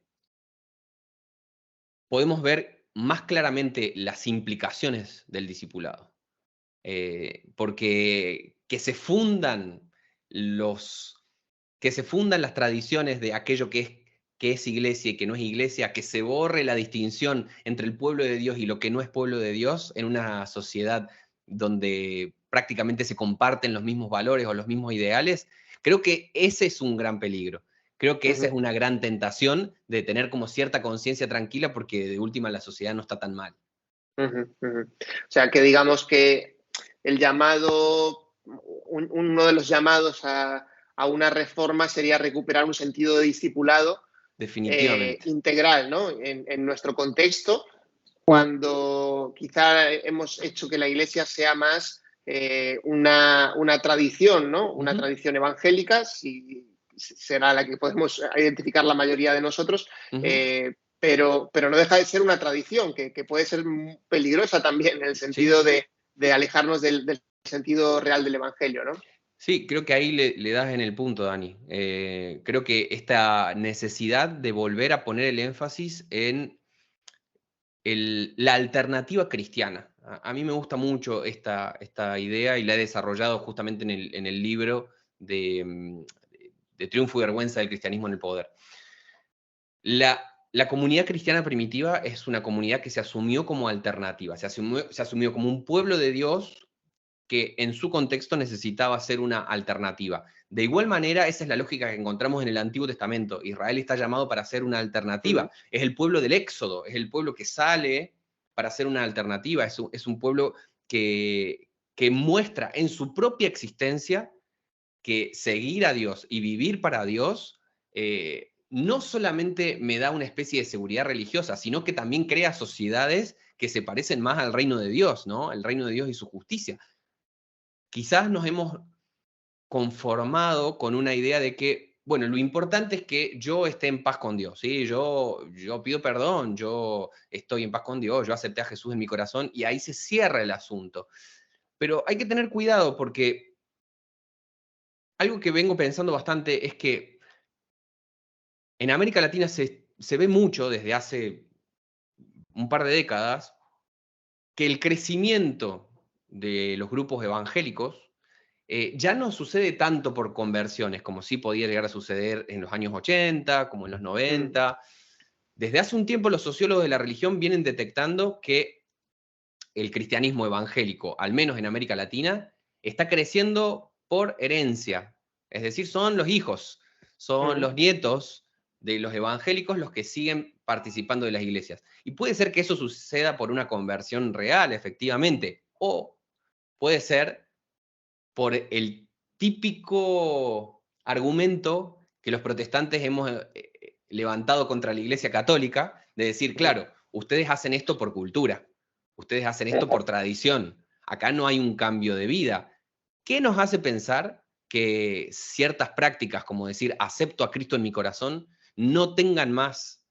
podemos ver más claramente las implicaciones del discipulado. Porque los, que se fundan las tradiciones de aquello que es iglesia y que no es iglesia, que se borre la distinción entre el pueblo de Dios y lo que no es pueblo de Dios en una sociedad donde prácticamente se comparten los mismos valores o los mismos ideales, creo que ese es un gran peligro. Creo que esa Uh-huh. es una gran tentación de tener como cierta conciencia tranquila porque de última la sociedad no está tan mal. Uh-huh. Uh-huh. O sea, que digamos que el llamado, uno de los llamados a una reforma sería recuperar un sentido de discipulado Definitivamente. integral, ¿no? En nuestro contexto, cuando quizá hemos hecho que la Iglesia sea más una tradición, ¿no? Una Ujú, tradición evangélica, si será la que podemos identificar la mayoría de nosotros, ujú. pero no deja de ser una tradición que puede ser peligrosa también en el Sí, sentido de alejarnos del sentido real del Evangelio, ¿no? sí, creo que ahí le das en el punto, Dani. Creo que esta necesidad de volver a poner el énfasis en la alternativa cristiana, A mí me gusta mucho esta idea y la he desarrollado justamente en el libro de Triunfo y Vergüenza del Cristianismo en el Poder. La comunidad cristiana primitiva es una comunidad que se asumió como alternativa, se asumió como un pueblo de Dios que en su contexto necesitaba ser una alternativa. De igual manera, esa es la lógica que encontramos en el Antiguo Testamento. Israel está llamado para ser una alternativa. Es el pueblo del Éxodo, es el pueblo que sale para ser una alternativa. Es un pueblo que muestra en su propia existencia que seguir a Dios y vivir para Dios no solamente me da una especie de seguridad religiosa, sino que también crea sociedades que se parecen más al reino de Dios, ¿no? El reino de Dios y su justicia. Quizás nos hemos conformado con una idea de que, bueno, lo importante es que yo esté en paz con Dios, ¿sí? Yo pido perdón, yo estoy en paz con Dios, yo acepté a Jesús en mi corazón y ahí se cierra el asunto. Pero hay que tener cuidado porque algo que vengo pensando bastante es que en América Latina se ve mucho desde hace un par de décadas que el crecimiento de los grupos evangélicos ya no sucede tanto por conversiones, como sí podía llegar a suceder en los años 80, como en los 90. Desde hace un tiempo los sociólogos de la religión vienen detectando que el cristianismo evangélico, al menos en América Latina, está creciendo por herencia. Es decir, son los hijos, son los nietos de los evangélicos los que siguen participando de las iglesias. Y puede ser que eso suceda por una conversión real, efectivamente, o puede ser por el típico argumento que los protestantes hemos levantado contra la Iglesia Católica, de decir, claro, ustedes hacen esto por cultura, ustedes hacen esto por tradición, acá no hay un cambio de vida. ¿Qué nos hace pensar que ciertas prácticas, como decir, acepto a Cristo en mi corazón, no tengan más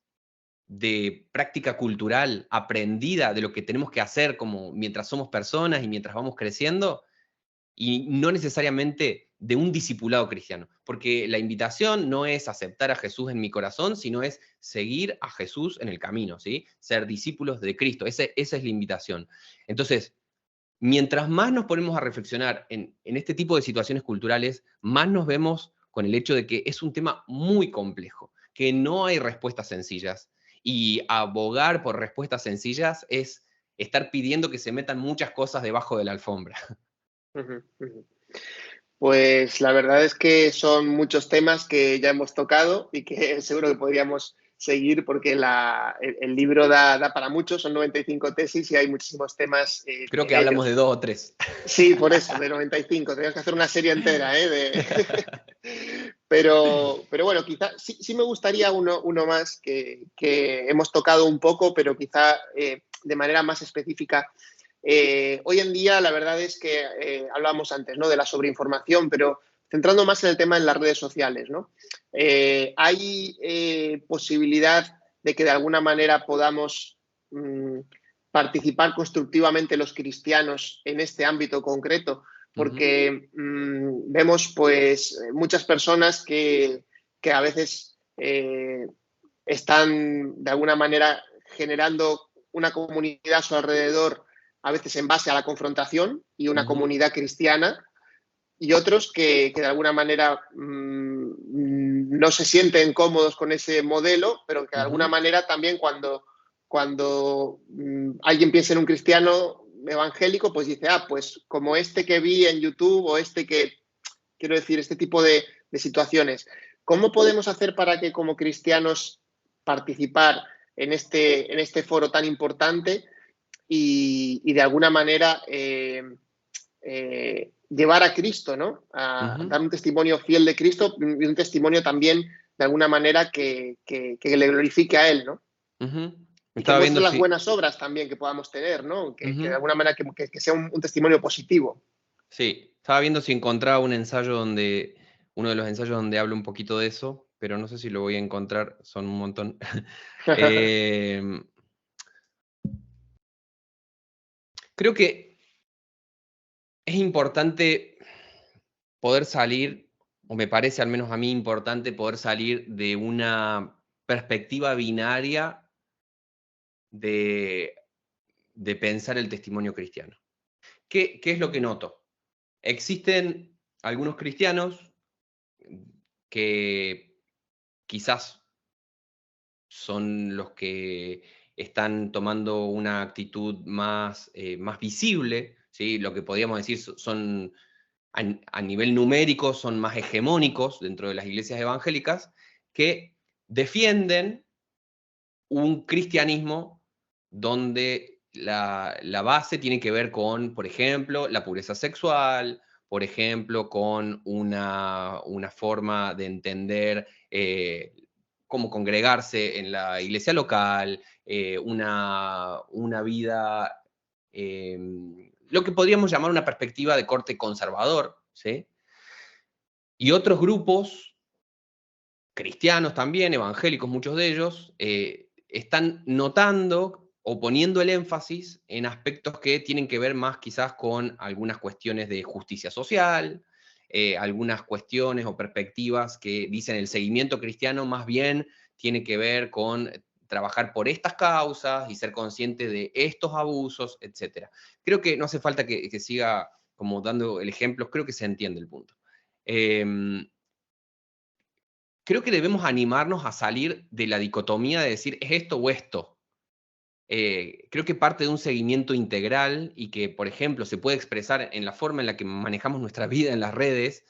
de práctica cultural aprendida de lo que tenemos que hacer como mientras somos personas y mientras vamos creciendo? Y no necesariamente de un discipulado cristiano, porque la invitación no es aceptar a Jesús en mi corazón, sino es seguir a Jesús en el camino, ¿sí? Ser discípulos de Cristo, esa es la invitación. Entonces, mientras más nos ponemos a reflexionar en este tipo de situaciones culturales, más nos vemos con el hecho de que es un tema muy complejo, que no hay respuestas sencillas, y abogar por respuestas sencillas es estar pidiendo que se metan muchas cosas debajo de la alfombra. Pues la verdad es que son muchos temas que ya hemos tocado y que seguro que podríamos seguir porque el libro da para mucho, son 95 tesis y hay muchísimos temas Creo que en hablamos ellos. de 2 o 3. Sí, por eso, de 95. Tenemos que hacer una serie entera, ¿eh? Pero bueno, quizá sí me gustaría uno más que hemos tocado un poco, pero quizá de manera más específica. Hoy en día, la verdad es que hablábamos antes, ¿no?, de la sobreinformación, pero centrando más en el tema en las redes sociales, ¿no? ¿Hay posibilidad de que de alguna manera podamos participar constructivamente los cristianos en este ámbito concreto? Porque vemos pues muchas personas que a veces están de alguna manera generando una comunidad a su alrededor, a veces en base a la confrontación y una comunidad cristiana, y otros que de alguna manera no se sienten cómodos con ese modelo, pero que de alguna manera también cuando alguien piensa en un cristiano evangélico, pues dice, pues como este que vi en YouTube o quiero decir, este tipo de situaciones. ¿Cómo podemos hacer para que como cristianos participar en este foro tan importante y de alguna manera llevar a Cristo, ¿no? A dar un testimonio fiel de Cristo y un testimonio también de alguna manera que le glorifique a Él, ¿no? Y que muestre las buenas obras también que podamos tener, ¿no? Que de alguna manera que sea un testimonio positivo. Sí, estaba viendo si encontraba uno de los ensayos donde hablo un poquito de eso, pero no sé si lo voy a encontrar, son un montón. Creo que es importante poder salir, o me parece al menos a mí importante poder salir de una perspectiva binaria de de pensar el testimonio cristiano. ¿Qué es lo que noto? Existen algunos cristianos que quizás son los que están tomando una actitud más, más visible, ¿sí? Lo que podríamos decir son, a nivel numérico, son más hegemónicos dentro de las iglesias evangélicas, que defienden un cristianismo donde la base tiene que ver con, por ejemplo, la pureza sexual, por ejemplo, con una forma de entender cómo congregarse en la iglesia local, una vida, lo que podríamos llamar una perspectiva de corte conservador, ¿sí? Y otros grupos cristianos también, evangélicos, muchos de ellos, están notando o poniendo el énfasis en aspectos que tienen que ver más quizás con algunas cuestiones de justicia social, algunas cuestiones o perspectivas que dicen el seguimiento cristiano más bien tiene que ver con trabajar por estas causas y ser consciente de estos abusos, etc. Creo que no hace falta que siga como dando el ejemplo, creo que se entiende el punto. Creo que debemos animarnos a salir de la dicotomía de decir, ¿es esto o esto? Creo que parte de un seguimiento integral y que, por ejemplo, se puede expresar en la forma en la que manejamos nuestra vida en las redes,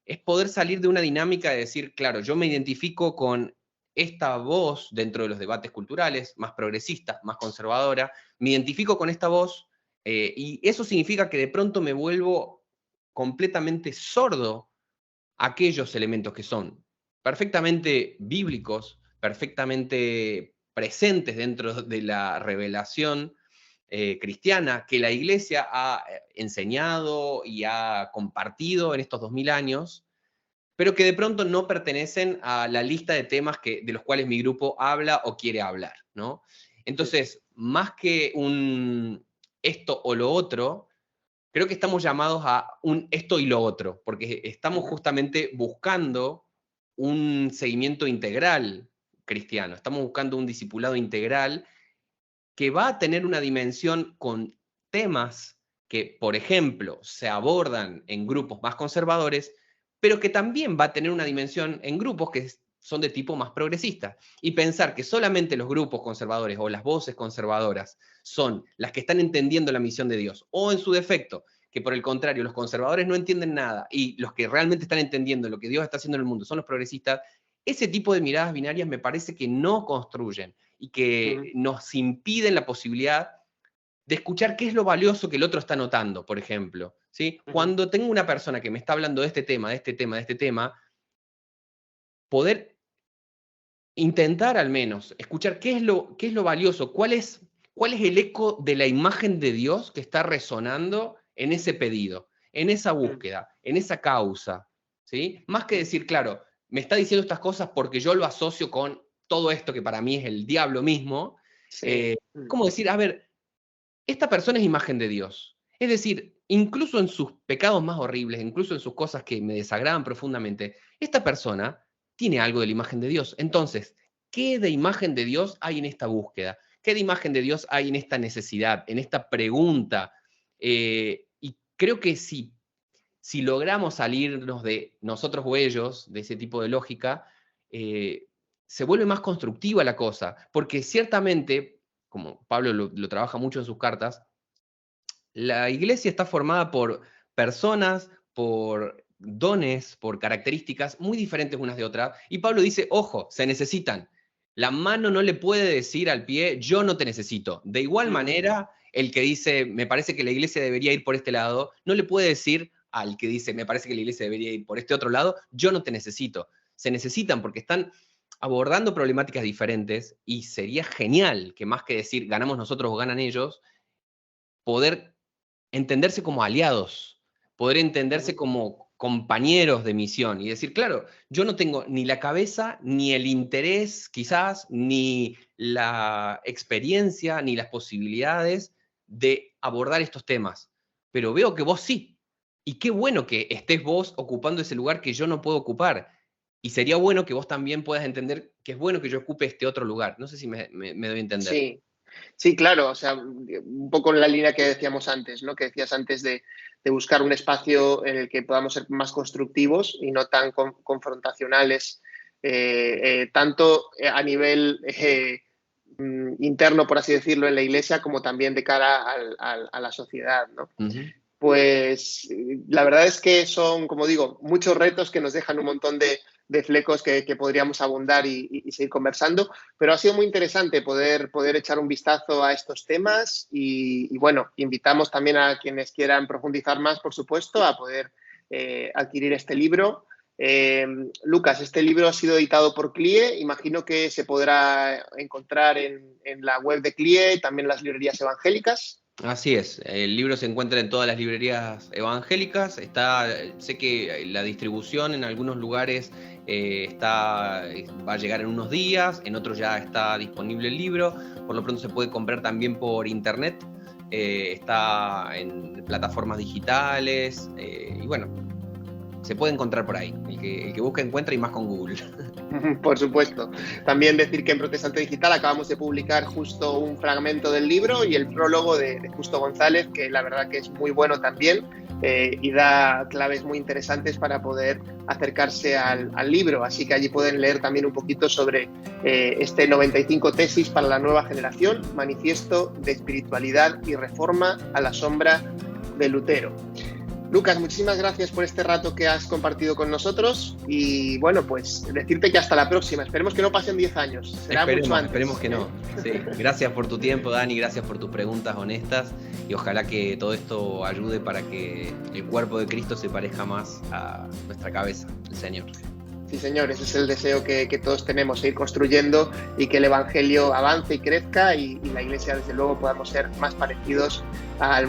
es poder salir de una dinámica de decir, claro, yo me identifico con esta voz dentro de los debates culturales, más progresista, más conservadora, me identifico con esta voz y eso significa que de pronto me vuelvo completamente sordo a aquellos elementos que son perfectamente bíblicos, perfectamente presentes dentro de la revelación cristiana que la Iglesia ha enseñado y ha compartido en estos 2000 años, pero que de pronto no pertenecen a la lista de temas de los cuales mi grupo habla o quiere hablar, ¿no? Entonces, más que un esto o lo otro, creo que estamos llamados a un esto y lo otro, porque estamos justamente buscando un seguimiento integral cristiano, estamos buscando un discipulado integral que va a tener una dimensión con temas que, por ejemplo, se abordan en grupos más conservadores, pero que también va a tener una dimensión en grupos que son de tipo más progresista. Y pensar que solamente los grupos conservadores o las voces conservadoras son las que están entendiendo la misión de Dios, o en su defecto, que por el contrario, los conservadores no entienden nada y los que realmente están entendiendo lo que Dios está haciendo en el mundo son los progresistas, ese tipo de miradas binarias me parece que no construyen y que nos impiden la posibilidad de escuchar qué es lo valioso que el otro está notando, por ejemplo. ¿Sí? Cuando tengo una persona que me está hablando de este tema, de este tema, de este tema, poder intentar al menos escuchar qué es lo valioso, cuál es el eco de la imagen de Dios que está resonando en ese pedido, en esa búsqueda, en esa causa. ¿Sí? Más que decir, claro, me está diciendo estas cosas porque yo lo asocio con todo esto que para mí es el diablo mismo, Sí. como decir, a ver, esta persona es imagen de Dios. Es decir, incluso en sus pecados más horribles, incluso en sus cosas que me desagradan profundamente, esta persona tiene algo de la imagen de Dios. Entonces, ¿qué de imagen de Dios hay en esta búsqueda? ¿Qué de imagen de Dios hay en esta necesidad, en esta pregunta? Y creo que si logramos salirnos de nosotros o ellos, de ese tipo de lógica, se vuelve más constructiva la cosa, porque ciertamente, como Pablo lo trabaja mucho en sus cartas, la iglesia está formada por personas, por dones, por características muy diferentes unas de otras, y Pablo dice, ojo, se necesitan. La mano no le puede decir al pie, yo no te necesito. De igual manera, el que dice, me parece que la iglesia debería ir por este lado, no le puede decir al que dice, me parece que la iglesia debería ir por este otro lado, yo no te necesito. Se necesitan porque están abordando problemáticas diferentes y sería genial que más que decir ganamos nosotros o ganan ellos, poder entenderse como aliados, poder entenderse como compañeros de misión y decir, claro, yo no tengo ni la cabeza, ni el interés quizás, ni la experiencia, ni las posibilidades de abordar estos temas, pero veo que vos sí. Y qué bueno que estés vos ocupando ese lugar que yo no puedo ocupar. Y sería bueno que vos también puedas entender que es bueno que yo ocupe este otro lugar. No sé si me doy a entender. Sí. Sí, claro, o sea, un poco en la línea que decíamos antes, ¿no? Que decías antes de buscar un espacio en el que podamos ser más constructivos y no tan confrontacionales, tanto a nivel interno, por así decirlo, en la Iglesia, como también de cara a la sociedad, ¿no? Ujú. Pues la verdad es que son, como digo, muchos retos que nos dejan un montón de flecos que podríamos abundar y seguir conversando, pero ha sido muy interesante poder echar un vistazo a estos temas y bueno, invitamos también a quienes quieran profundizar más, por supuesto, a poder adquirir este libro. Lucas, este libro ha sido editado por CLIE, imagino que se podrá encontrar en la web de CLIE, también en las librerías evangélicas. Así es, el libro se encuentra en todas las librerías evangélicas, sé que la distribución en algunos lugares va a llegar en unos días, en otros ya está disponible el libro, por lo pronto se puede comprar también por internet, está en plataformas digitales y bueno, se puede encontrar por ahí, el que busca encuentra y más con Google. Por supuesto. También decir que en Protestante Digital acabamos de publicar justo un fragmento del libro y el prólogo de Justo González, que la verdad que es muy bueno también y da claves muy interesantes para poder acercarse al libro. Así que allí pueden leer también un poquito sobre este 95 tesis para la nueva generación, manifiesto de espiritualidad y reforma a la sombra de Lutero. Lucas, muchísimas gracias por este rato que has compartido con nosotros y bueno, pues decirte que hasta la próxima. Esperemos que no pasen 10 años, será mucho antes. Esperemos que no. Sí. Gracias por tu tiempo, Dani, gracias por tus preguntas honestas y ojalá que todo esto ayude para que el cuerpo de Cristo se parezca más a nuestra cabeza, el Señor. Sí, señor, ese es el deseo que todos tenemos, seguir construyendo y que el Evangelio avance y crezca y la Iglesia, desde luego, podamos ser más parecidos a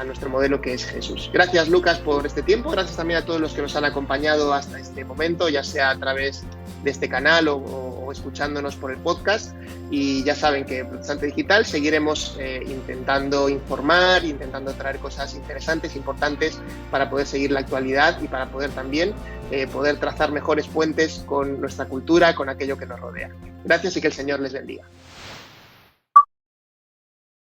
nuestro modelo que es Jesús. Gracias, Lucas, por este tiempo. Gracias también a todos los que nos han acompañado hasta este momento, ya sea a través de este canal o escuchándonos por el podcast. Y ya saben que en Protestante Digital seguiremos intentando informar, intentando traer cosas interesantes, importantes para poder seguir la actualidad y para poder también poder trazar mejores puentes con nuestra cultura, con aquello que nos rodea. Gracias y que el Señor les bendiga.